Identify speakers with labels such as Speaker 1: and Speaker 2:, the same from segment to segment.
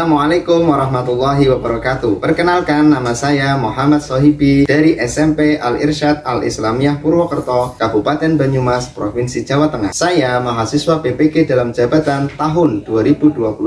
Speaker 1: Assalamualaikum warahmatullahi wabarakatuh. Perkenalkan, nama saya Muhammad Sohibi dari SMP Al-Irsyad Al-Islamiyah Purwokerto, Kabupaten Banyumas, Provinsi Jawa Tengah. Saya mahasiswa PPG dalam jabatan tahun 2021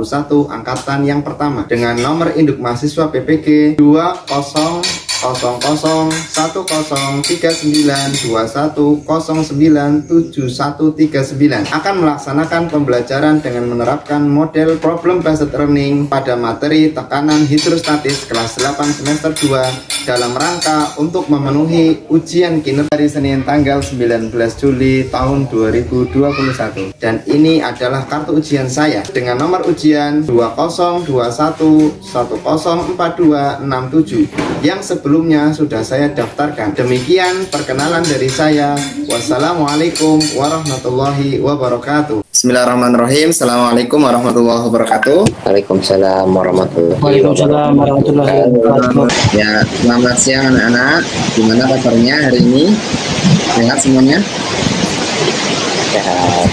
Speaker 1: angkatan yang pertama dengan nomor induk mahasiswa PPG 2000003921097139 akan melaksanakan pembelajaran dengan menerapkan model problem based learning pada materi tekanan hidrostatis kelas 8 semester 2 dalam rangka untuk memenuhi ujian kinerja hari Senin tanggal 19 Juli tahun 2021. Dan ini adalah kartu ujian saya dengan nomor ujian 2021104267 yang sebelumnya sudah saya daftarkan. Demikian perkenalan dari saya. Wassalamualaikum warahmatullahi wabarakatuh. Bismillahirrahmanirrahim. Assalamualaikum warahmatullahi wabarakatuh.
Speaker 2: Waalaikumsalam warahmatullahi wabarakatuh.
Speaker 1: Ya, selamat siang anak-anak. Gimana kabarnya hari ini? Sehat semuanya?
Speaker 2: Sehat.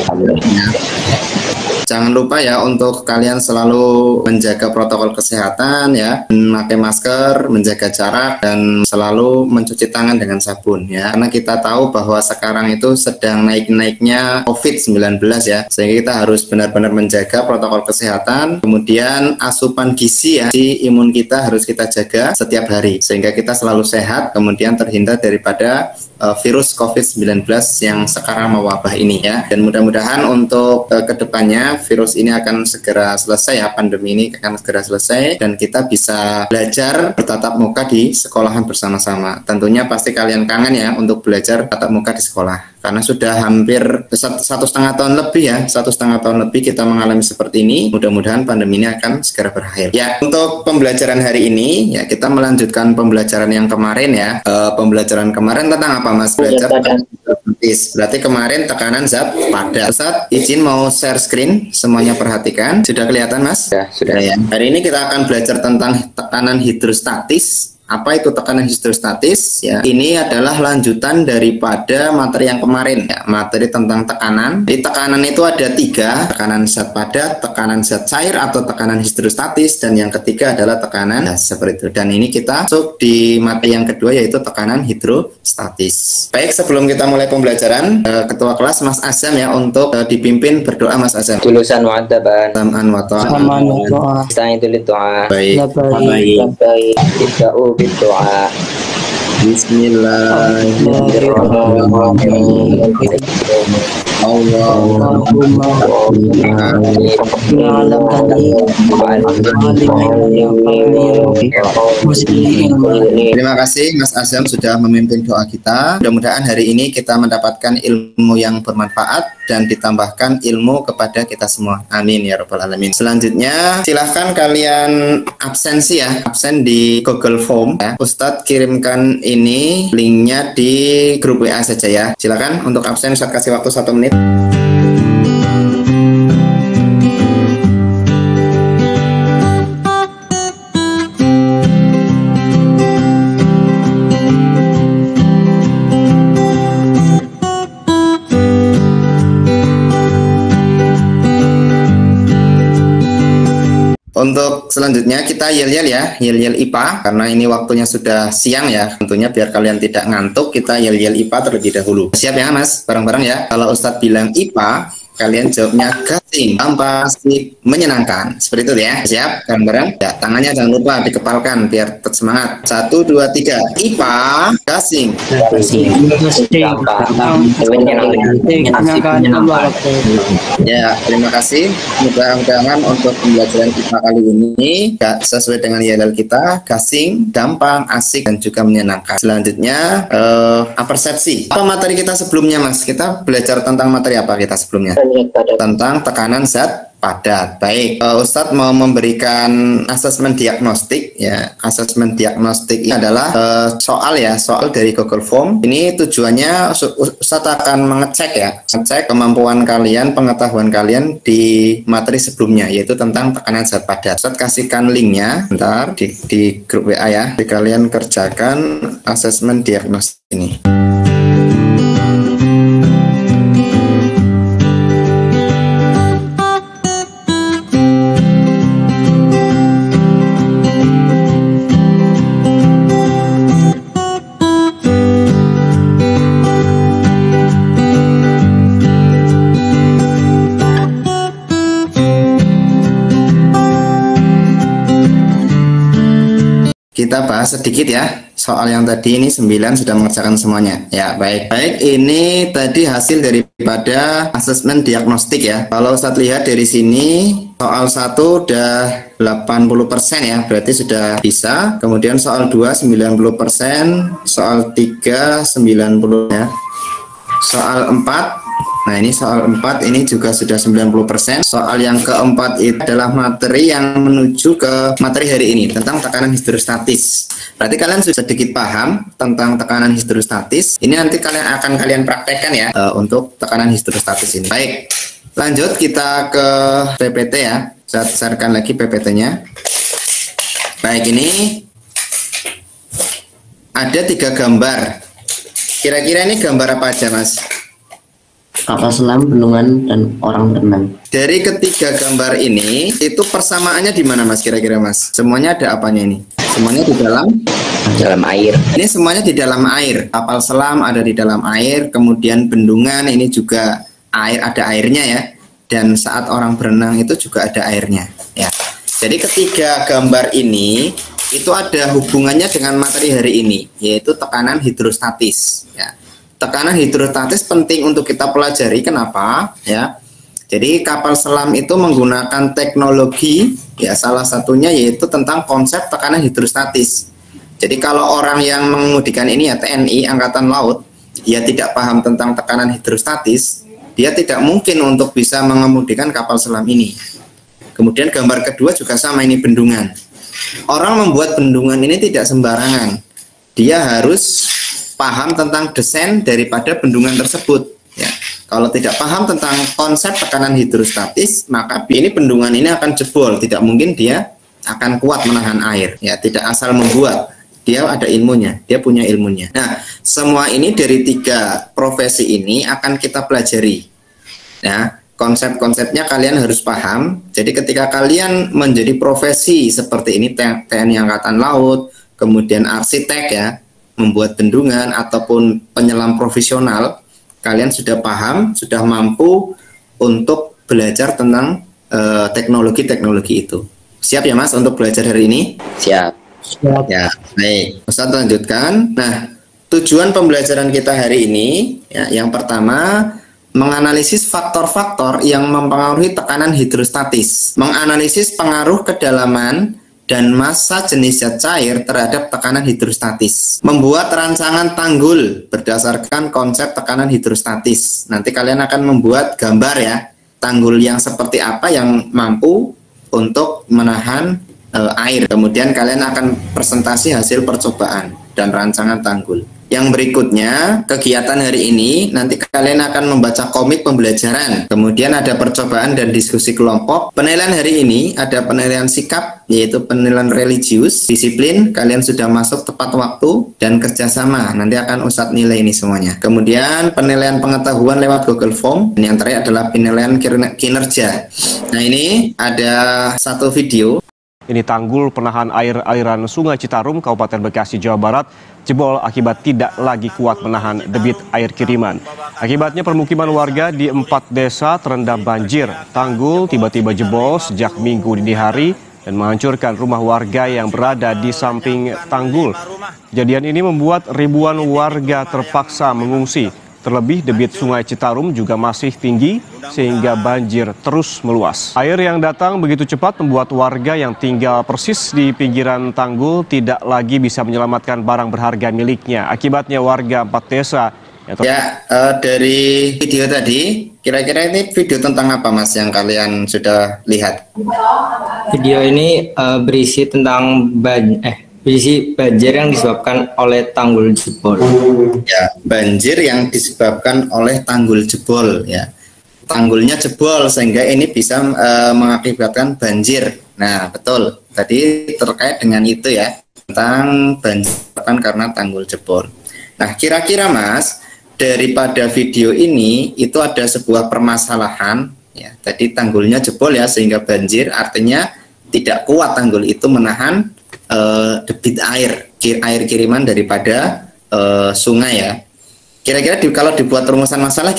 Speaker 1: Alhamdulillah. Jangan lupa ya untuk kalian selalu menjaga protokol kesehatan ya, memakai masker, menjaga jarak, dan selalu mencuci tangan dengan sabun ya. Karena kita tahu bahwa sekarang itu sedang naik-naiknya COVID-19 ya, sehingga kita harus benar-benar menjaga protokol kesehatan. Kemudian asupan gizi ya, si imun kita harus kita jaga setiap hari sehingga kita selalu sehat, kemudian terhindar daripada virus COVID-19 yang sekarang mewabah ini ya. Dan mudah-mudahan untuk kedepannya virus ini akan segera selesai ya, pandemi ini akan segera selesai dan kita bisa belajar bertatap muka di sekolahan bersama-sama. Tentunya pasti kalian kangen ya untuk belajar tatap muka di sekolah, karena sudah hampir 1,5 tahun lebih ya, 1,5 tahun lebih kita mengalami seperti ini. Mudah-mudahan pandemi ini akan segera berakhir ya. Untuk pembelajaran hari ini ya, kita melanjutkan pembelajaran yang kemarin ya. Pembelajaran kemarin tentang apa Mas? Belajar tentang hidrostatis. Berarti kemarin tekanan zat padat. Ustaz izin mau share screen, semuanya perhatikan. Sudah kelihatan Mas?
Speaker 2: Sudah
Speaker 1: ya. Hari ini kita akan belajar tentang tekanan hidrostatis. Apa itu tekanan hidrostatis? Ya, ini adalah lanjutan daripada materi yang kemarin ya, materi tentang tekanan. Di tekanan itu ada 3, tekanan zat padat, tekanan zat cair atau tekanan hidrostatis, dan yang ketiga adalah tekanan gas, seperti itu. Dan ini kita masuk di materi yang kedua yaitu tekanan hidrostatis. Baik, sebelum kita mulai pembelajaran, Ketua kelas Mas Azam ya untuk dipimpin berdoa Mas Azam.
Speaker 2: Tulusan wa'adaban
Speaker 1: Sam'an wa ta'an.
Speaker 2: Ista'idul doa.
Speaker 1: Baik.
Speaker 2: Berdoa.
Speaker 1: Bismillahirrahmanirrahim. Terima kasih Mas Azam sudah memimpin doa kita. Mudah-mudahan hari ini kita mendapatkan ilmu yang bermanfaat dan ditambahkan ilmu kepada kita semua. Amin ya rabbal alamin. Selanjutnya silahkan kalian absensi ya, absen di Google Form ya. Ustadz kirimkan ini linknya di grup WA saja ya. Silakan untuk absen, Ustadz kasih waktu 1 menit. Untuk selanjutnya kita yel-yel ya, yel-yel IPA, karena ini waktunya sudah siang ya. Tentunya biar kalian tidak ngantuk, kita yel-yel IPA terlebih dahulu. Siap ya Mas? Bareng-bareng ya. Kalau Ustadz bilang IPA, kalian jawabnya gasing, tanpa asik, menyenangkan. Seperti itu ya. Siap? Bareng-bareng? Ya, tangannya jangan lupa dikepalkan biar tetap semangat. 1, 2, 3. IPA, gasing. Ya, terima kasih. Mudah-mudahan untuk pembelajaran IPA kali ini sesuai dengan yel kita, gasing, gampang, asik, dan juga menyenangkan. Selanjutnya, persepsi. Apa materi kita sebelumnya Mas? Kita belajar tentang materi apa kita sebelumnya? Tentang tekanan zat padat. Baik, Ustadz mau memberikan asesmen diagnostik ya. Asesmen diagnostik ini adalah soal ya, soal dari Google Form. Ini tujuannya Ustadz akan mengecek ya, ngecek kemampuan kalian, pengetahuan kalian di materi sebelumnya, yaitu tentang tekanan zat padat. Ustadz kasihkan linknya bentar di grup WA ya. Jadi kalian kerjakan asesmen diagnostik ini. kita bahas sedikit ya. Soal yang tadi ini 9 sudah mengerjakan semuanya. Ya, baik. Ini tadi hasil daripada asesmen diagnostik ya. Kalau saya lihat dari sini, soal 1 udah 80% ya, berarti sudah bisa. Kemudian soal 2 90%, soal 3 90 ya. Soal 4, nah ini soal 4 ini juga sudah 90%. Soal yang keempat itu adalah materi yang menuju ke materi hari ini tentang tekanan hidrostatis. Berarti kalian sudah sedikit paham tentang tekanan hidrostatis. Ini nanti kalian praktekkan ya untuk tekanan hidrostatis ini. Baik, lanjut kita ke PPT ya. Saya besarkan lagi PPT-nya. Baik, ini ada 3 gambar. Kira-kira ini gambar apa aja, Mas?
Speaker 3: Kapal selam, bendungan, dan orang berenang.
Speaker 1: Dari ketiga gambar ini, itu persamaannya di mana, Mas? Kira-kira, Mas? Semuanya ada apanya ini? Semuanya di
Speaker 2: dalam air.
Speaker 1: Ini semuanya di dalam air. Kapal selam ada di dalam air, kemudian bendungan ini juga ada airnya ya. Dan saat orang berenang itu juga ada airnya. Ya. Jadi ketiga gambar ini itu ada hubungannya dengan materi hari ini, yaitu tekanan hidrostatis. Ya. Tekanan hidrostatis penting untuk kita pelajari. Kenapa? Ya. Jadi kapal selam itu menggunakan teknologi, ya salah satunya yaitu tentang konsep tekanan hidrostatis. Jadi kalau orang yang mengemudikan ini ya TNI Angkatan Laut, dia tidak paham tentang tekanan hidrostatis, dia tidak mungkin untuk bisa mengemudikan kapal selam ini. Kemudian gambar kedua juga sama, ini bendungan. Orang membuat bendungan ini tidak sembarangan. Dia harus paham tentang desain daripada bendungan tersebut. Ya. Kalau tidak paham tentang konsep tekanan hidrostatis, maka ini bendungan ini akan jebol. Tidak mungkin dia akan kuat menahan air. Ya, tidak asal membuat. Dia ada ilmunya, dia punya ilmunya. Nah, semua ini dari 3 profesi ini akan kita pelajari. Ya. Konsep-konsepnya kalian harus paham. Jadi ketika kalian menjadi profesi seperti ini, TNI Angkatan Laut, kemudian arsitek ya, membuat bendungan ataupun penyelam profesional, kalian sudah paham, sudah mampu untuk belajar tentang teknologi-teknologi itu. Siap ya Mas untuk belajar hari ini?
Speaker 2: Siap.
Speaker 1: Ya, baik. Ustaz lanjutkan. Nah, tujuan pembelajaran kita hari ini ya, yang pertama menganalisis faktor-faktor yang mempengaruhi tekanan hidrostatis, menganalisis pengaruh kedalaman dan massa jenis zat cair terhadap tekanan hidrostatis, membuat rancangan tanggul berdasarkan konsep tekanan hidrostatis. Nanti kalian akan membuat gambar ya, tanggul yang seperti apa yang mampu untuk menahan air. Kemudian kalian akan presentasi hasil percobaan dan rancangan tanggul. Yang berikutnya, kegiatan hari ini, nanti kalian akan membaca komik pembelajaran. Kemudian ada percobaan dan diskusi kelompok. Penilaian hari ini ada penilaian sikap, yaitu penilaian religius, disiplin, kalian sudah masuk tepat waktu, dan kerjasama. Nanti akan Ustadz nilai ini semuanya. Kemudian penilaian pengetahuan lewat Google Form. Dan yang terakhir adalah penilaian kinerja. Nah ini ada satu video.
Speaker 4: Ini tanggul penahan air-aliran Sungai Citarum, Kabupaten Bekasi, Jawa Barat, jebol akibat tidak lagi kuat menahan debit air kiriman. Akibatnya permukiman warga di 4 desa terendam banjir. Tanggul tiba-tiba jebol sejak Minggu dini hari dan menghancurkan rumah warga yang berada di samping tanggul. Kejadian ini membuat ribuan warga terpaksa mengungsi. Terlebih debit Sungai Citarum juga masih tinggi sehingga banjir terus meluas. Air yang datang begitu cepat membuat warga yang tinggal persis di pinggiran tanggul tidak lagi bisa menyelamatkan barang berharga miliknya. Akibatnya warga 4 desa
Speaker 1: dari video tadi, kira-kira ini video tentang apa Mas yang kalian sudah lihat?
Speaker 5: Video ini berisi tentang berisi banjir yang disebabkan oleh tanggul jebol.
Speaker 1: Ya, banjir yang disebabkan oleh tanggul jebol ya. Tanggulnya jebol sehingga ini bisa mengakibatkan banjir. Nah, betul. Tadi terkait dengan itu ya, tentang banjir karena tanggul jebol. Nah, kira-kira Mas, daripada video ini itu ada sebuah permasalahan ya. Tadi tanggulnya jebol ya sehingga banjir, artinya tidak kuat tanggul itu menahan debit air kiriman daripada sungai ya. Kira-kira kalau dibuat rumusan masalah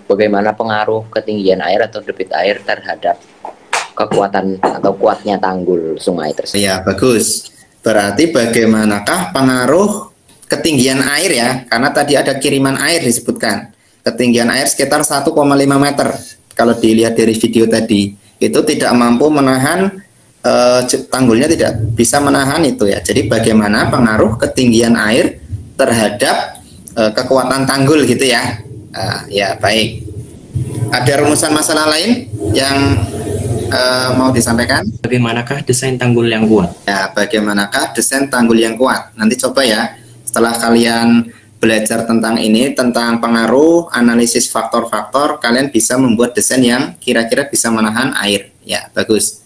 Speaker 2: bagaimana pengaruh ketinggian air atau debit air terhadap kekuatan atau kuatnya tanggul sungai tersebut.
Speaker 1: Ya, bagus. Berarti bagaimanakah pengaruh ketinggian air ya? Karena tadi ada kiriman air disebutkan. Ketinggian air sekitar 1,5 meter. Kalau dilihat dari video tadi, itu tidak mampu menahan, tanggulnya tidak bisa menahan itu ya. Jadi bagaimana pengaruh ketinggian air terhadap kekuatan tanggul gitu ya? Ya, baik. Ada rumusan masalah lain yang mau disampaikan?
Speaker 5: Bagaimanakah desain tanggul yang kuat?
Speaker 1: Ya, bagaimanakah desain tanggul yang kuat? Nanti coba ya, setelah kalian belajar tentang ini, tentang pengaruh, analisis faktor-faktor, kalian bisa membuat desain yang kira-kira bisa menahan air. Ya, bagus.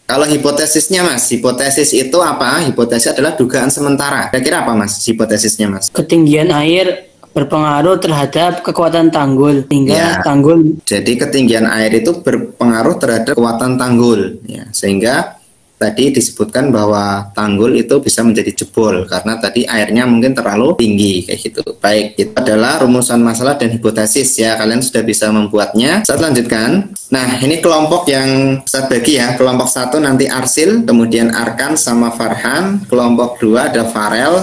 Speaker 1: Kalau hipotesisnya Mas, hipotesis itu apa? Hipotesis adalah dugaan sementara. Kira-kira apa Mas, hipotesisnya Mas?
Speaker 3: Ketinggian air berpengaruh terhadap kekuatan tanggul hingga
Speaker 1: Ya.
Speaker 3: tanggul.
Speaker 1: Jadi ketinggian air itu berpengaruh terhadap kekuatan tanggul, ya, sehingga tadi disebutkan bahwa tanggul itu bisa menjadi jebol karena tadi airnya mungkin terlalu tinggi kayak gitu. Baik, itu adalah rumusan masalah dan hipotesis ya. Kalian sudah bisa membuatnya. Saya lanjutkan. Nah, ini kelompok yang saya bagi ya. Kelompok 1 nanti Arsil, kemudian Arkan sama Farhan. Kelompok 2 ada Farel,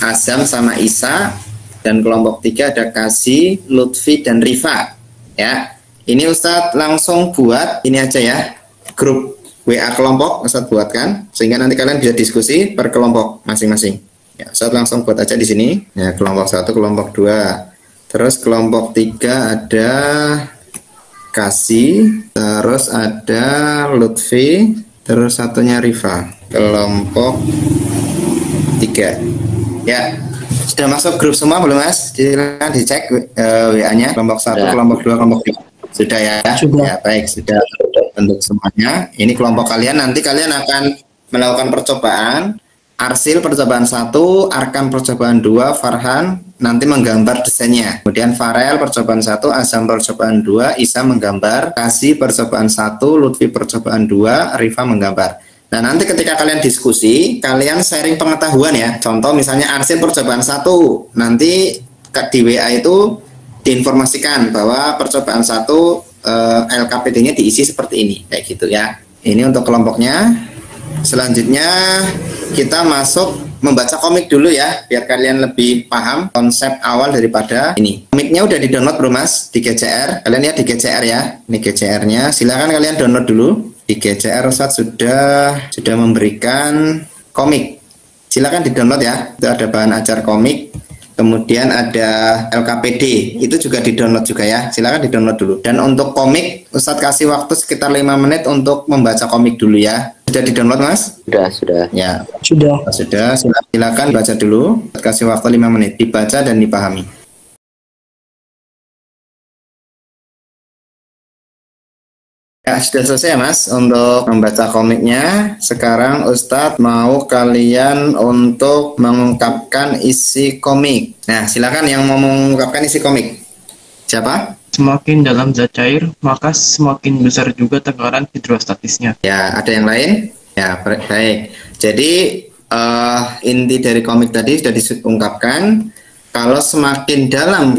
Speaker 1: Azam sama Isa. Dan kelompok 3 ada Kasih, Lutfi, dan Rifa. Ya, ini Ustadz langsung buat ini aja ya, grup WA kelompok Ustadz buatkan, sehingga nanti kalian bisa diskusi per kelompok masing-masing. Ya, Ustadz langsung buat aja di sini. Ya, kelompok 1, kelompok 2. Terus kelompok 3 ada Kasih, terus ada Lutfi, terus satunya Rifa. Kelompok 3. Ya. Sudah masuk grup semua belum Mas? Silakan dicek WA-nya kelompok 1, kelompok 2, kelompok 3. Sudah ya?
Speaker 3: Sudah.
Speaker 1: Ya, baik, sudah untuk semuanya. Ini kelompok kalian, nanti kalian akan melakukan percobaan. Arsil percobaan 1, Arkan percobaan 2, Farhan nanti menggambar desainnya. Kemudian Farel percobaan 1, Azam percobaan 2, Isa menggambar, Kasih percobaan 1, Lutfi percobaan 2, Rifa menggambar. Nah, nanti ketika kalian diskusi, kalian sharing pengetahuan ya. Contoh misalnya Arsil percobaan 1, nanti di WA itu diinformasikan bahwa percobaan 1 LKPD-nya diisi seperti ini, kayak gitu ya. Ini untuk kelompoknya. Selanjutnya kita masuk membaca komik dulu ya, biar kalian lebih paham konsep awal daripada ini. Komiknya udah di-download bro Mas di GCR. Kalian lihat di GCR ya. Ini GCR-nya. Silakan kalian download dulu. Di GCR Ustadz sudah memberikan komik. Silakan di-download ya. Itu ada bahan ajar komik. Kemudian ada LKPD, itu juga di-download juga ya. Silakan di-download dulu. Dan untuk komik, Ustadz kasih waktu sekitar 5 menit untuk membaca komik dulu ya. Sudah di-download Mas?
Speaker 2: Sudah.
Speaker 1: Ya.
Speaker 3: Sudah.
Speaker 1: Silakan baca dulu. Kasih waktu 5 menit, dibaca dan dipahami. Ya, sudah selesai Mas untuk membaca komiknya. Sekarang Ustadz mau kalian untuk mengungkapkan isi komik. Nah, silakan yang mau mengungkapkan isi komik. Siapa?
Speaker 6: Semakin dalam zat cair, maka semakin besar juga tekanan hidrostatisnya.
Speaker 1: Ya, ada yang lain? Ya, baik. Jadi, inti dari komik tadi sudah diungkapkan. Kalau semakin dalam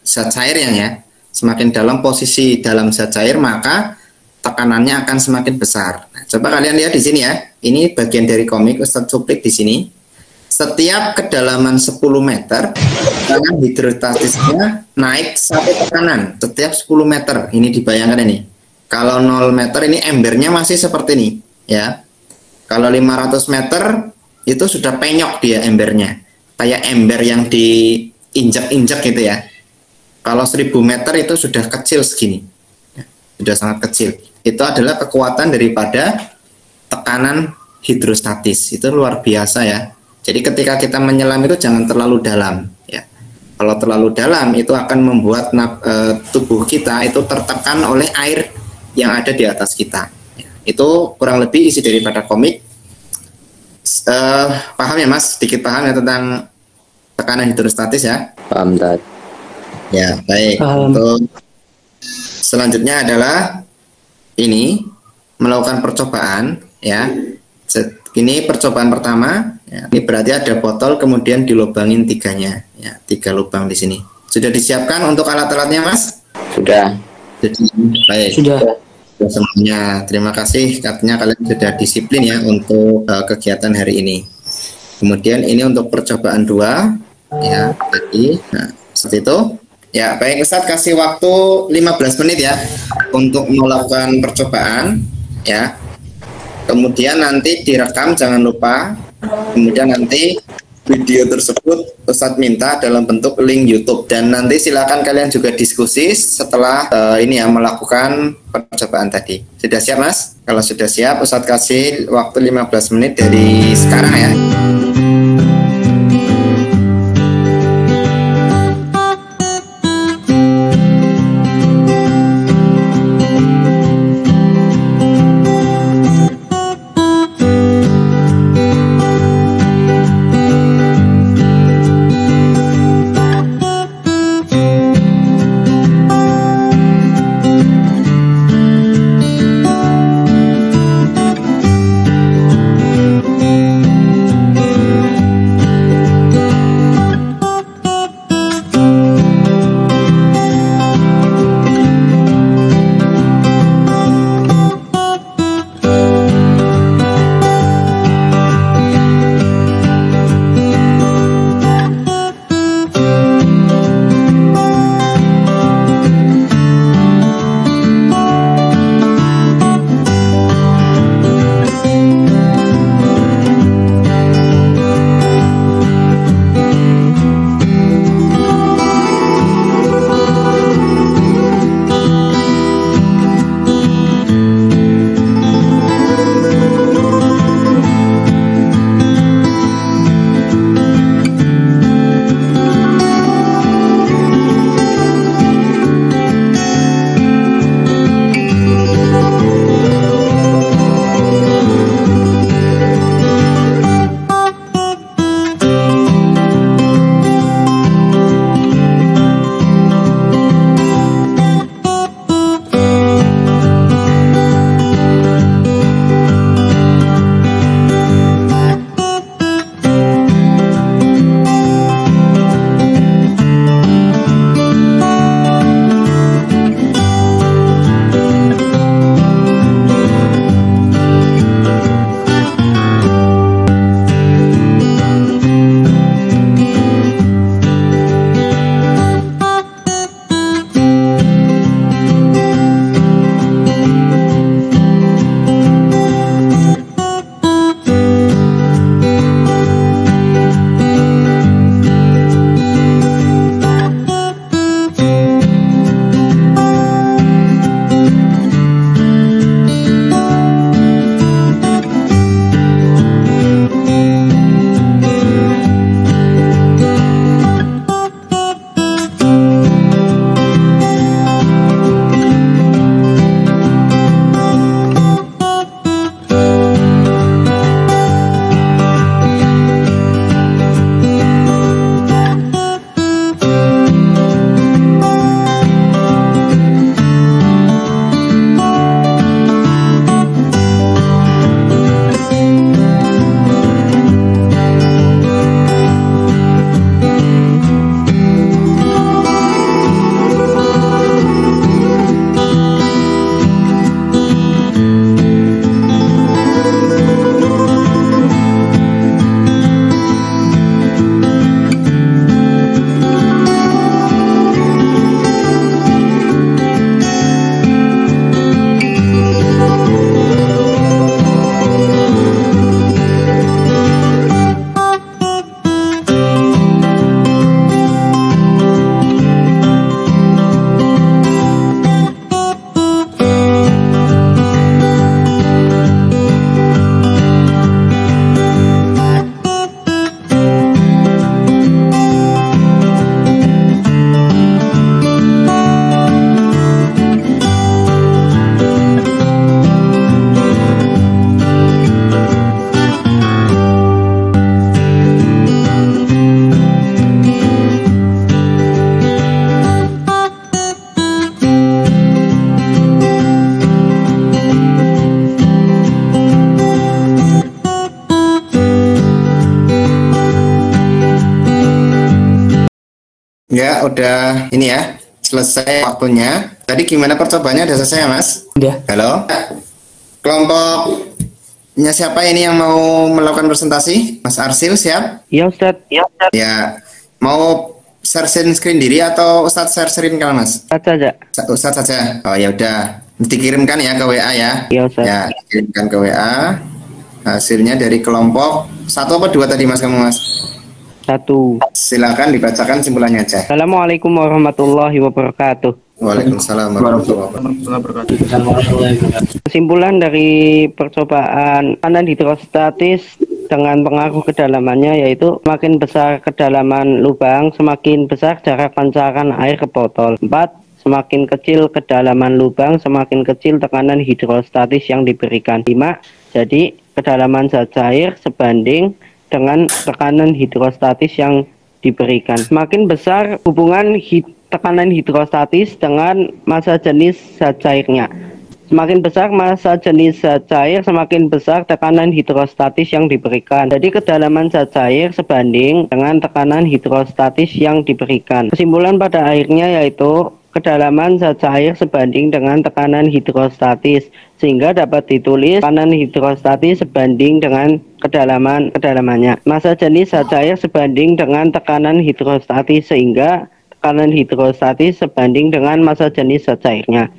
Speaker 1: zat cairnya ya, semakin dalam posisi dalam zat cair, maka tekanannya akan semakin besar. Nah, coba kalian lihat di sini ya. Ini bagian dari komik Ustadz cuplik di sini. Setiap kedalaman 10 meter, tekanan hidrostatisnya naik 1 tekanan setiap 10 meter. Ini dibayangkan ini. Kalau 0 meter ini embernya masih seperti ini, ya. Kalau 500 meter itu sudah penyok dia embernya. Kayak ember yang diinjak-injak gitu ya. Kalau 1000 meter itu sudah kecil segini, sudah sangat kecil. Itu adalah kekuatan daripada tekanan hidrostatis. Itu luar biasa ya. Jadi ketika kita menyelam itu jangan terlalu dalam. Ya. Kalau terlalu dalam itu akan membuat tubuh kita itu tertekan oleh air yang ada di atas kita. Ya. Itu kurang lebih isi daripada komik. Paham ya Mas? Sedikit paham ya tentang tekanan hidrostatis ya?
Speaker 2: Paham, Tad.
Speaker 1: Ya, baik. Untuk selanjutnya adalah ini melakukan percobaan ya. Ini percobaan pertama ya. Ini berarti ada botol kemudian dilubangin 3-nya ya, 3 lubang di sini. Sudah disiapkan untuk alat-alatnya Mas?
Speaker 2: Sudah.
Speaker 1: Jadi baik.
Speaker 3: Sudah.
Speaker 1: Ya, semuanya. Terima kasih katanya kalian sudah disiplin ya untuk kegiatan hari ini. Kemudian ini untuk percobaan 2 ya tadi. Nah, seperti itu. Ya, baik Ustadz, kasih waktu 15 menit ya untuk melakukan percobaan ya. Kemudian nanti direkam jangan lupa. Kemudian nanti video tersebut Ustadz minta dalam bentuk link YouTube, dan nanti silakan kalian juga diskusi setelah ini ya melakukan percobaan tadi. Sudah siap Mas? Kalau sudah siap, Ustadz kasih waktu 15 menit dari sekarang ya. Ya, udah ini ya. selesai waktunya. Tadi gimana percobaannya, udah selesai ya Mas?
Speaker 3: Udah.
Speaker 1: Halo? Kelompoknya siapa ini yang mau melakukan presentasi? Mas Arsil siap?
Speaker 3: Iya Ustadz.
Speaker 1: Ya, mau share screen diri atau Ustadz share screen kan Mas?
Speaker 3: Ustadz saja.
Speaker 1: Ustadz saja. Oh ya udah, dikirimkan ya ke WA ya.
Speaker 3: Iya Ustadz.
Speaker 1: Ya, dikirimkan ke WA. Hasilnya dari kelompok 1 apa 2 tadi Mas kamu Mas?
Speaker 3: 1.
Speaker 1: Silakan dibacakan simpulannya aja.
Speaker 3: Assalamualaikum warahmatullahi wabarakatuh.
Speaker 1: Waalaikumsalam warahmatullahi wabarakatuh.
Speaker 3: Kesimpulan dari percobaan tekanan hidrostatis dengan pengaruh kedalamannya yaitu semakin besar kedalaman lubang, semakin besar jarak pancaran air ke botol. 4. Semakin kecil kedalaman lubang, semakin kecil tekanan hidrostatis yang diberikan. 5. Jadi kedalaman zat cair sebanding dengan tekanan hidrostatis yang diberikan. Semakin besar hubungan tekanan hidrostatis dengan massa jenis zat cairnya. Semakin besar massa jenis zat cair, semakin besar tekanan hidrostatis yang diberikan. Jadi kedalaman zat cair sebanding dengan tekanan hidrostatis yang diberikan. Kesimpulan pada akhirnya yaitu kedalaman zat cair sebanding dengan tekanan hidrostatis, sehingga dapat ditulis tekanan hidrostatis sebanding dengan kedalamannya. Massa jenis zat cair sebanding dengan tekanan hidrostatis, sehingga tekanan hidrostatis sebanding dengan massa jenis zat cairnya.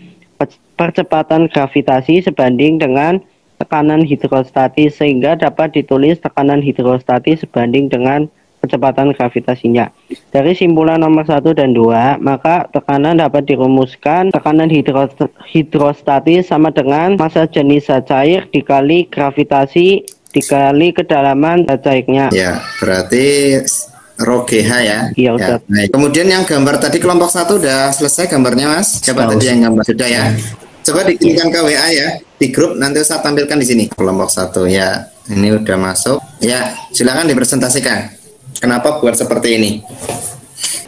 Speaker 3: Percepatan gravitasi sebanding dengan tekanan hidrostatis, sehingga dapat ditulis tekanan hidrostatis sebanding dengan kecepatan gravitasinya. Dari simpulan nomor 1 dan 2, maka tekanan dapat dirumuskan tekanan hidrostatis sama dengan massa jenis zat cair dikali gravitasi dikali kedalaman zat cairnya.
Speaker 1: Ya, berarti Rho GH ya.
Speaker 3: Iya,
Speaker 1: Ya,
Speaker 3: Ustaz.
Speaker 1: baik. Kemudian yang gambar tadi kelompok 1 udah selesai gambarnya Mas? Coba tadi yang gambar sudah ya. Coba dikirimkan ke WA ya, di grup nanti saya tampilkan di sini. Kelompok 1 ya, ini udah masuk. Ya, silakan dipresentasikan. Kenapa buat seperti ini?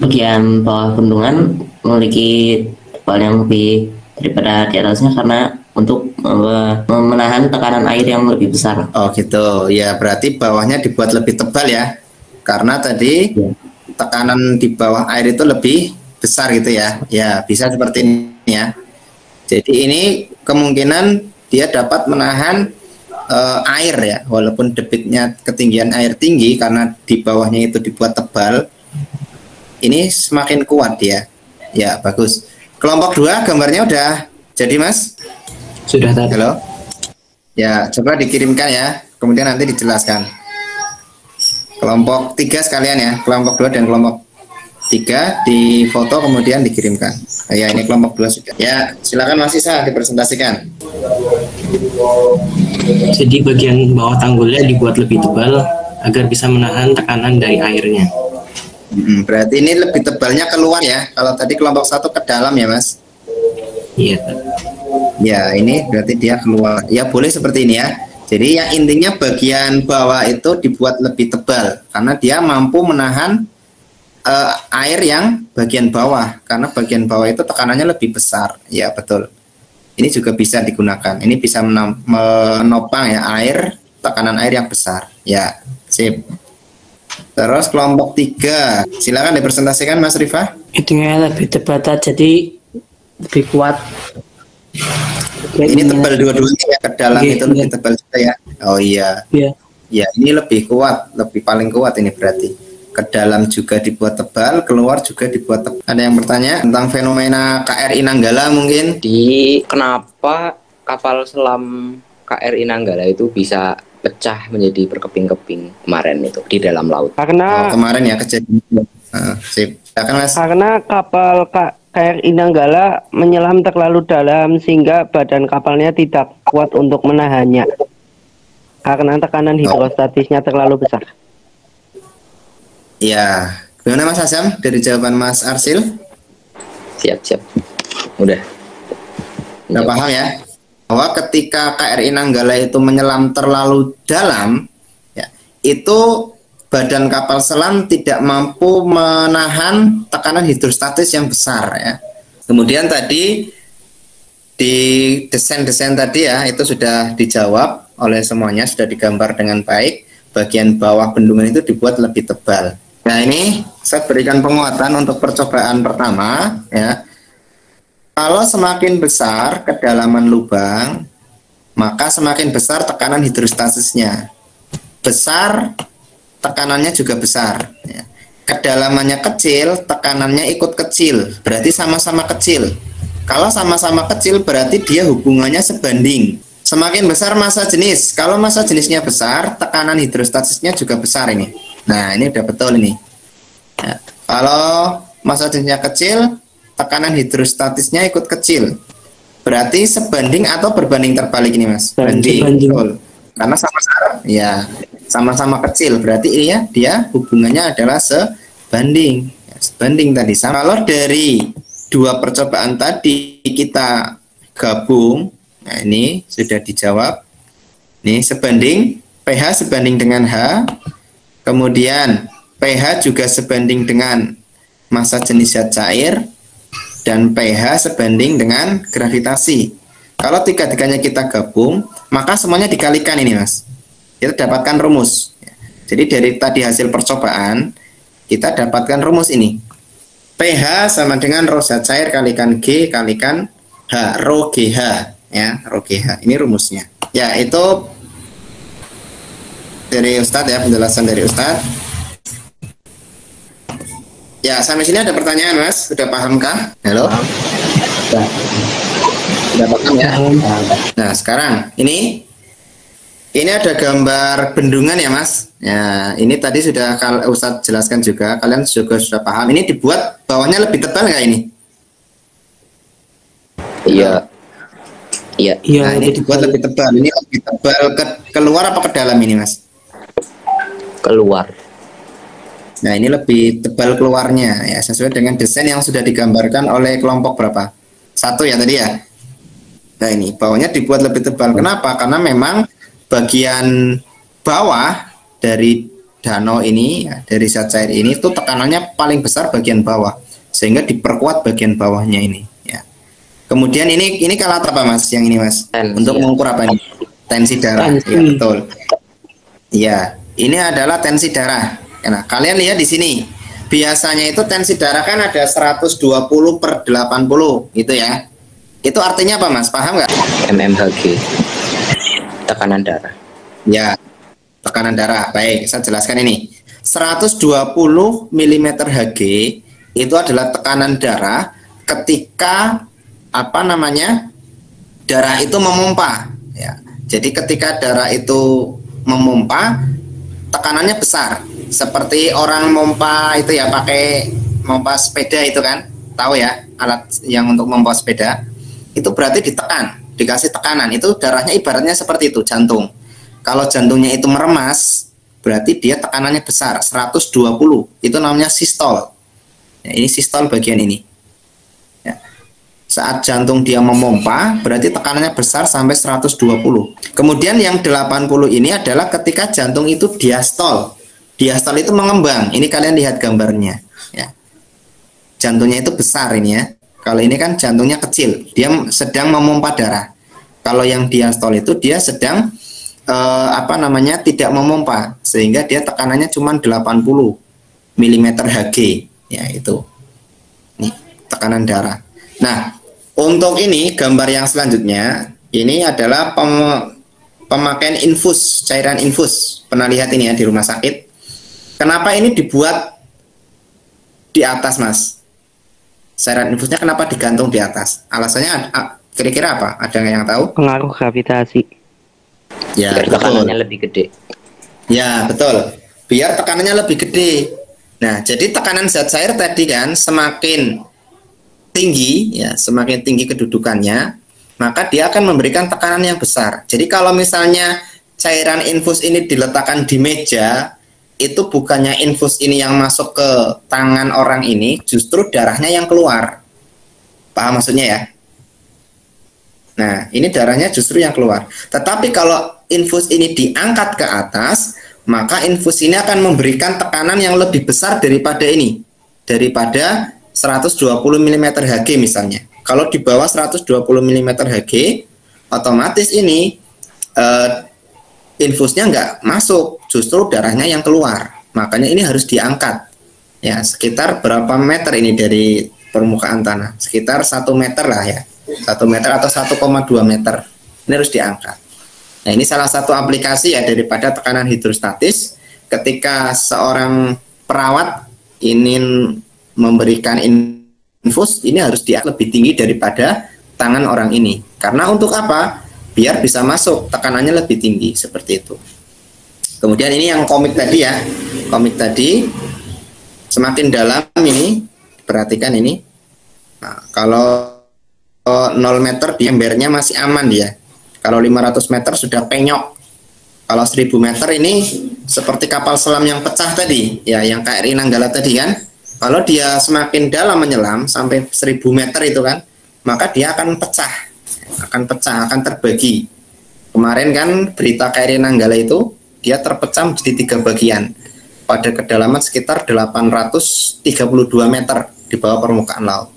Speaker 7: Bagian bawah bendungan memiliki tebal yang lebih daripada di atasnya karena untuk menahan tekanan air yang lebih besar.
Speaker 1: Oh gitu, ya berarti bawahnya dibuat lebih tebal ya. Karena tadi tekanan di bawah air itu lebih besar gitu ya. Ya, bisa seperti ini ya. Jadi ini kemungkinan dia dapat menahan air ya, walaupun debitnya ketinggian air tinggi karena di bawahnya itu dibuat tebal. Ini semakin kuat dia. Ya, bagus. Kelompok 2 gambarnya udah jadi, Mas?
Speaker 5: Sudah tadi.
Speaker 1: Halo. Ya, coba dikirimkan ya. Kemudian nanti dijelaskan. Kelompok 3 sekalian ya, kelompok 2 dan kelompok 3 di foto kemudian dikirimkan. Ya, ini kelompok 2 sudah. Ya, silakan Mas Isa dipresentasikan.
Speaker 8: Jadi bagian bawah tanggulnya dibuat lebih tebal agar bisa menahan tekanan dari airnya.
Speaker 1: Berarti ini lebih tebalnya keluar ya. Kalau tadi kelompok 1 ke dalam ya Mas.
Speaker 8: Iya.
Speaker 1: Ya, ini berarti dia keluar. Ya, boleh seperti ini ya. Jadi yang intinya bagian bawah itu dibuat lebih tebal karena dia mampu menahan air yang bagian bawah, karena bagian bawah itu tekanannya lebih besar. Ya, betul. Ini juga bisa digunakan. Ini bisa menopang ya air, tekanan air yang besar. Ya, sip. Terus kelompok 3, silakan dipresentasikan Mas Rifa.
Speaker 3: Itunya lebih tebal, jadi lebih kuat.
Speaker 1: Ini tebal dua-duanya ya, ke dalam itu lebih tebal juga ya. Oh iya.
Speaker 3: Iya.
Speaker 1: Ya, ini lebih kuat, lebih paling kuat ini berarti. Ke dalam juga dibuat tebal, keluar juga dibuat tebal. Ada yang bertanya tentang fenomena KRI Nanggala mungkin?
Speaker 2: Kenapa kapal selam KRI Nanggala itu bisa pecah menjadi berkeping-keping kemarin itu di dalam laut?
Speaker 3: Karena
Speaker 1: kemarin ya kejadian. Sip. Silakan Mas.
Speaker 3: Karena kapal KRI Nanggala menyelam terlalu dalam sehingga badan kapalnya tidak kuat untuk menahannya. Karena tekanan hidrostatisnya terlalu besar.
Speaker 1: Ya, gimana Mas Asam dari jawaban Mas Arsil?
Speaker 2: Siap. Udah
Speaker 1: Paham ya? Bahwa ketika KRI Nanggala itu menyelam terlalu dalam, ya, itu badan kapal selam tidak mampu menahan tekanan hidrostatis yang besar ya. Kemudian tadi di desain tadi ya, itu sudah dijawab oleh semuanya, sudah digambar dengan baik. Bagian bawah bendungan itu dibuat lebih tebal. Nah, ini saya berikan penguatan untuk percobaan pertama ya. Kalau semakin besar kedalaman lubang, maka semakin besar tekanan hidrostasisnya. Besar, tekanannya juga besar. Ya. Kedalamannya kecil, tekanannya ikut kecil. Berarti sama-sama kecil. Kalau sama-sama kecil, berarti dia hubungannya sebanding. Semakin besar massa jenis. Kalau massa jenisnya besar, tekanan hidrostasisnya juga besar ini. Nah, ini udah betul ini. Ya. Kalau massa jenisnya kecil, tekanan hidrostatisnya ikut kecil. Berarti sebanding atau berbanding terbalik ini, Mas? Sebanding. Betul. Karena sama-sama ya, sama-sama kecil. Berarti ini ya, dia hubungannya adalah sebanding. Ya, sebanding tadi. Kalau dari dua percobaan tadi kita gabung, nah ini sudah dijawab. Ini sebanding, pH sebanding dengan H. Kemudian pH juga sebanding dengan massa jenis zat cair, dan pH sebanding dengan gravitasi. Kalau tiga-tiganya kita gabung, maka semuanya dikalikan ini, Mas. Kita dapatkan rumus. Jadi dari tadi hasil percobaan, kita dapatkan rumus ini. pH sama dengan rho zat cair kalikan G kalikan H, rho GH, ya, rho GH. Ini rumusnya. Ya, itu dari Ustadz ya, penjelasan dari Ustadz. Ya, sampai sini ada pertanyaan, Mas? Sudah pahamkah? Halo? Sudah paham ya? Nah, sekarang ini ada gambar bendungan ya, Mas. Ya, ini tadi sudah Ustadz jelaskan juga. Kalian juga sudah paham. Ini dibuat bawahnya lebih tebal nggak ini?
Speaker 2: Iya. Iya.
Speaker 1: Nah, ini dibuat lebih tebal. Ini lebih tebal keluar apa ke dalam ini, Mas?
Speaker 2: Keluar.
Speaker 1: Nah, ini lebih tebal keluarnya ya, sesuai dengan desain yang sudah digambarkan oleh kelompok berapa? 1 ya tadi ya. Nah, ini bawahnya dibuat lebih tebal. Kenapa? Karena memang bagian bawah dari danau ini, ya, dari zat cair ini itu tekanannya paling besar bagian bawah, sehingga diperkuat bagian bawahnya ini. Ya. Kemudian ini alat apa, Mas? Yang ini, Mas? Untuk mengukur apa ini? Tensi darah. Ya, betul. Iya, ini adalah tensi darah. Nah, kalian lihat di sini. Biasanya itu tensi darah kan ada 120/80 gitu ya. Itu artinya apa, Mas? Paham nggak?
Speaker 2: mmHg. Tekanan darah.
Speaker 1: Ya, tekanan darah. Baik, saya jelaskan ini. 120 mm Hg itu adalah tekanan darah ketika darah itu memompa. Ya. Jadi ketika darah itu memompa, tekanannya besar. Seperti orang mompa itu ya, pakai mompa sepeda itu kan, tahu ya, alat yang untuk memompa sepeda itu berarti ditekan, dikasih tekanan, itu darahnya ibaratnya seperti itu, jantung. Kalau jantungnya itu meremas, berarti dia tekanannya besar, 120, itu namanya sistol. Ya, ini sistol bagian ini ya. Saat jantung dia memompa, berarti tekanannya besar sampai 120. Kemudian yang 80 ini adalah ketika jantung itu diastol. Diastol itu mengembang. Ini kalian lihat gambarnya. Ya. Jantungnya itu besar ini ya. Kalau ini kan jantungnya kecil. Dia sedang memompa darah. Kalau yang diastol itu dia sedang tidak memompa, sehingga dia tekanannya cuma 80 mm Hg. Ya itu. Ini tekanan darah. Nah, untuk ini gambar yang selanjutnya ini adalah pemakaian infus, cairan infus. Pernah lihat ini ya di rumah sakit. Kenapa ini dibuat di atas, Mas? Cairan infusnya kenapa digantung di atas? Alasannya kira-kira apa? Ada yang tahu?
Speaker 3: Pengaruh gravitasi.
Speaker 1: Ya,
Speaker 2: biar tekanannya lebih gede.
Speaker 1: Ya, betul. Biar tekanannya lebih gede. Nah, jadi tekanan zat cair tadi kan semakin tinggi, ya, semakin tinggi kedudukannya, maka dia akan memberikan tekanan yang besar. Jadi kalau misalnya cairan infus ini diletakkan di meja, itu bukannya infus ini yang masuk ke tangan orang ini, justru darahnya yang keluar. Paham maksudnya ya? Nah, ini darahnya justru yang keluar. Tetapi kalau infus ini diangkat ke atas, maka infus ini akan memberikan tekanan yang lebih besar daripada ini. Daripada 120 mm Hg misalnya. Kalau di bawah 120 mm Hg, otomatis ini infusnya nggak masuk, justru darahnya yang keluar. Makanya ini harus diangkat. Ya, sekitar berapa meter ini dari permukaan tanah, sekitar 1 meter lah ya, 1 meter atau 1,2 meter. Ini harus diangkat. Nah, ini salah satu aplikasi ya daripada tekanan hidrostatis. Ketika seorang perawat ingin memberikan infus, ini harus diangkat lebih tinggi daripada tangan orang ini. Karena untuk apa? Biar bisa masuk, tekanannya lebih tinggi, seperti itu. Kemudian ini yang komik tadi ya, komik tadi semakin dalam ini, perhatikan ini. Nah, kalau 0 meter di embernya masih aman dia. Kalau 500 meter sudah penyok. Kalau 1000 meter ini seperti kapal selam yang pecah tadi, ya, yang KRI Nanggala tadi kan. Kalau dia semakin dalam menyelam sampai 1000 meter itu kan, maka dia akan pecah, akan terbagi. Kemarin kan berita KRI Nanggala itu dia terpecah menjadi 3 bagian pada kedalaman sekitar 832 meter di bawah permukaan laut.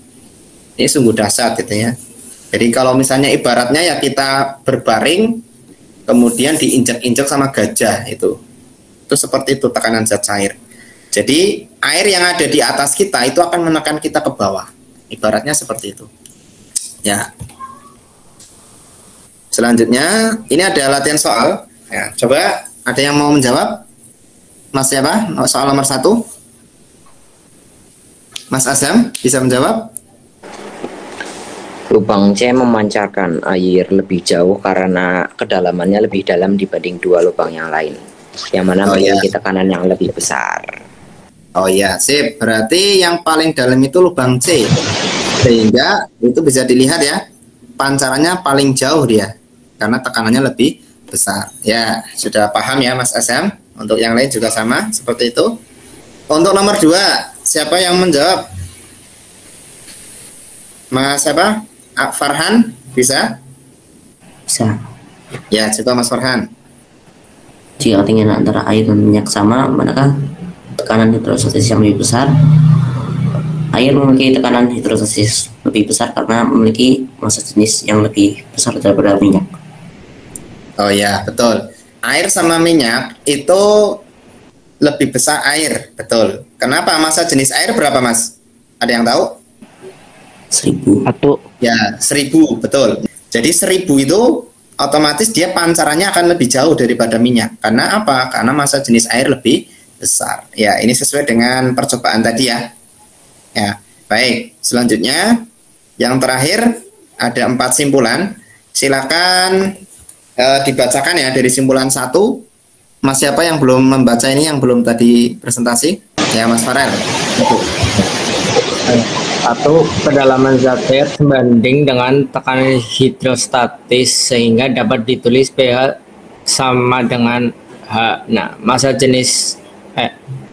Speaker 1: Ini sungguh dahsyat gitu ya. Jadi kalau misalnya ibaratnya ya kita berbaring kemudian diinjak-injak sama gajah itu seperti itu tekanan zat cair. Jadi air yang ada di atas kita itu akan menekan kita ke bawah. Ibaratnya seperti itu. Ya. Selanjutnya ini ada latihan soal. Ya, coba ada yang mau menjawab? Mas siapa? Soal nomor 1. Mas Azam bisa menjawab?
Speaker 2: Lubang C memancarkan air lebih jauh karena kedalamannya lebih dalam dibanding 2 lubang yang lain, yang mana memiliki tekanan yang lebih besar.
Speaker 1: Oh ya, sip. Berarti yang paling dalam itu lubang C, sehingga itu bisa dilihat ya, pancarannya paling jauh dia karena tekanannya lebih besar. Ya, sudah paham ya Mas Azam. Untuk yang lain juga sama seperti itu. Untuk nomor 2, siapa yang menjawab? Mas siapa? Farhan bisa?
Speaker 7: Bisa.
Speaker 1: Ya, coba Mas Farhan.
Speaker 7: Jika ketinggian antara air dan minyak sama, manakah tekanan hidrostatis yang lebih besar? Air memiliki tekanan hidrostatis lebih besar karena memiliki massa jenis yang lebih besar daripada minyak.
Speaker 1: Oh ya, betul. Air sama minyak itu lebih besar air, betul. Kenapa? Massa jenis air berapa, Mas? Ada yang tahu?
Speaker 7: 1000.
Speaker 1: Ya, 1000, betul. Jadi 1000 itu otomatis dia pancarannya akan lebih jauh daripada minyak. Karena apa? Karena massa jenis air lebih besar. Ya, ini sesuai dengan percobaan tadi ya. Ya, baik. Selanjutnya, yang terakhir ada 4 simpulan. Silakan dibacakan ya dari simpulan 1. Mas siapa yang belum membaca ini, yang belum tadi presentasi? Ya, Mas Farel.
Speaker 5: 1. Kedalaman zat cair sebanding dengan tekanan hidrostatis sehingga dapat ditulis pH sama dengan H. Nah, massa jenis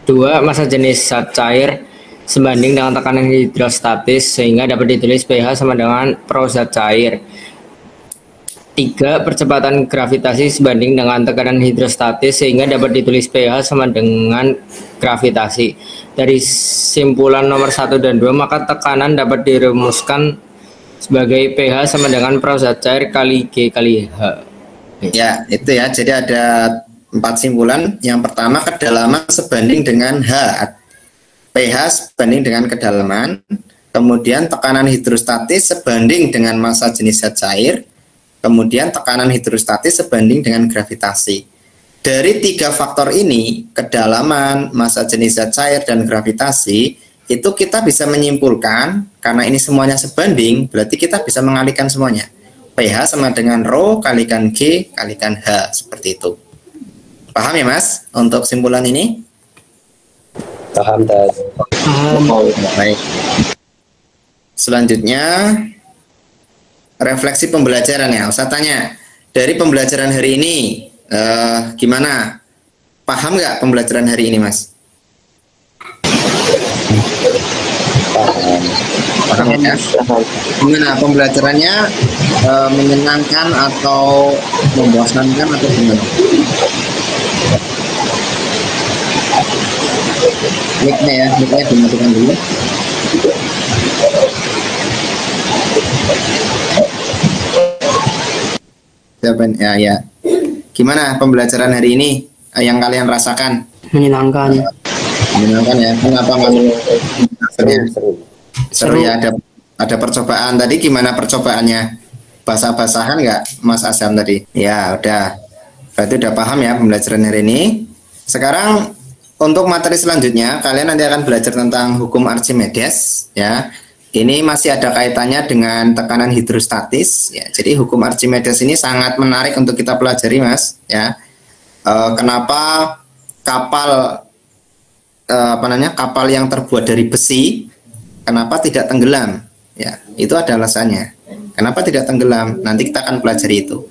Speaker 5: 2. Massa jenis zat cair sebanding dengan tekanan hidrostatis sehingga dapat ditulis pH sama dengan pro zat cair. 3. Percepatan gravitasi sebanding dengan tekanan hidrostatis sehingga dapat ditulis pH sama dengan gravitasi. Dari simpulan nomor 1 dan 2, maka tekanan dapat dirumuskan sebagai pH sama dengan pro zat cair kali G kali H.
Speaker 1: Ya, itu ya. Jadi ada 4 simpulan. Yang pertama, kedalaman sebanding dengan H. pH sebanding dengan kedalaman. Kemudian tekanan hidrostatis sebanding dengan massa jenis zat cair. Kemudian tekanan hidrostatis sebanding dengan gravitasi. Dari 3 faktor ini, kedalaman, massa jenis zat cair, dan gravitasi, itu kita bisa menyimpulkan, karena ini semuanya sebanding, berarti kita bisa mengalihkan semuanya. pH sama dengan Rho kalikan G kalikan H, seperti itu. Paham ya Mas, untuk simpulan ini?
Speaker 2: Paham, Tad.
Speaker 1: Baik. Selanjutnya, refleksi pembelajaran ya. Saya tanya, dari pembelajaran hari ini gimana? Paham nggak pembelajaran hari ini, Mas? Paham ya? Gimana pembelajarannya? Menyenangkan atau membosankan atau gimana? Mic-nya ya, mic-nya dimatikan dulu. Ya, ya. Gimana pembelajaran hari ini yang kalian rasakan?
Speaker 3: Menyenangkan.
Speaker 1: Menyenangkan ya. Kenapa menyenangkan?
Speaker 2: Seru.
Speaker 1: Seru ya, ada percobaan tadi. Gimana percobaannya? Basah-basahan nggak Mas Azam tadi? Ya udah, berarti udah paham ya pembelajaran hari ini. Sekarang untuk materi selanjutnya kalian nanti akan belajar tentang hukum Archimedes ya. Ini masih ada kaitannya dengan tekanan hidrostatis ya. Jadi hukum Archimedes ini sangat menarik untuk kita pelajari Mas ya. Kenapa kapal kapal yang terbuat dari besi kenapa tidak tenggelam ya, itu ada alasannya. Kenapa tidak tenggelam, nanti kita akan pelajari itu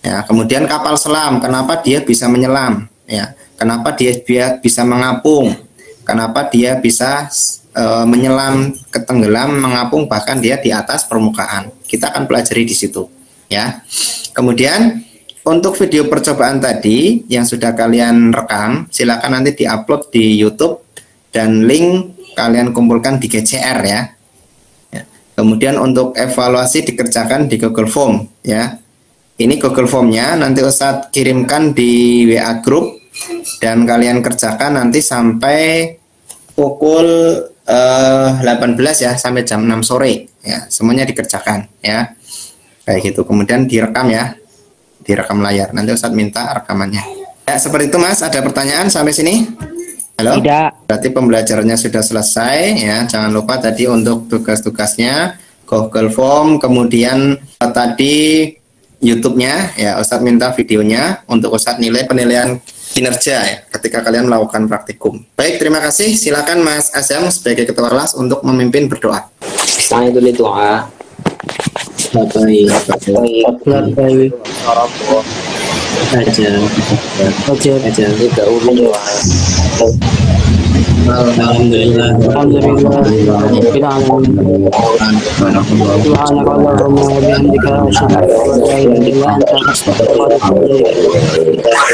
Speaker 1: ya. Kemudian kapal selam, kenapa dia bisa menyelam ya, kenapa dia bisa mengapung, kenapa dia bisa menyelam, ketenggelam, mengapung, bahkan dia di atas permukaan. Kita akan pelajari di situ ya. Kemudian untuk video percobaan tadi yang sudah kalian rekam, silakan nanti diupload di YouTube dan link kalian kumpulkan di GCR ya. Kemudian untuk evaluasi dikerjakan di Google Form ya. Ini Google Formnya nanti Ustadz kirimkan di WA Group dan kalian kerjakan nanti sampai pukul 18 ya, sampai jam 6 sore ya, semuanya dikerjakan ya. Kayak gitu. Kemudian direkam ya, direkam layar. Nanti Ustadz minta rekamannya. Ya, seperti itu Mas. Ada pertanyaan sampai sini? Halo?
Speaker 3: Tidak.
Speaker 1: Berarti pembelajarannya sudah selesai ya. Jangan lupa tadi untuk tugas-tugasnya Google Form, kemudian tadi YouTube-nya ya, Ustadz minta videonya untuk Ustadz nilai penilaian kinerja ya, ketika kalian melakukan praktikum. Baik, terima kasih. Silakan Mas Azam sebagai ketua kelas untuk memimpin berdoa.
Speaker 2: Saya dulu doa.
Speaker 8: Alhamdulillah.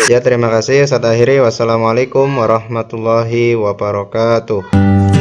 Speaker 1: Ya, terima kasih. Saya akhiri. Wassalamualaikum warahmatullahi wabarakatuh.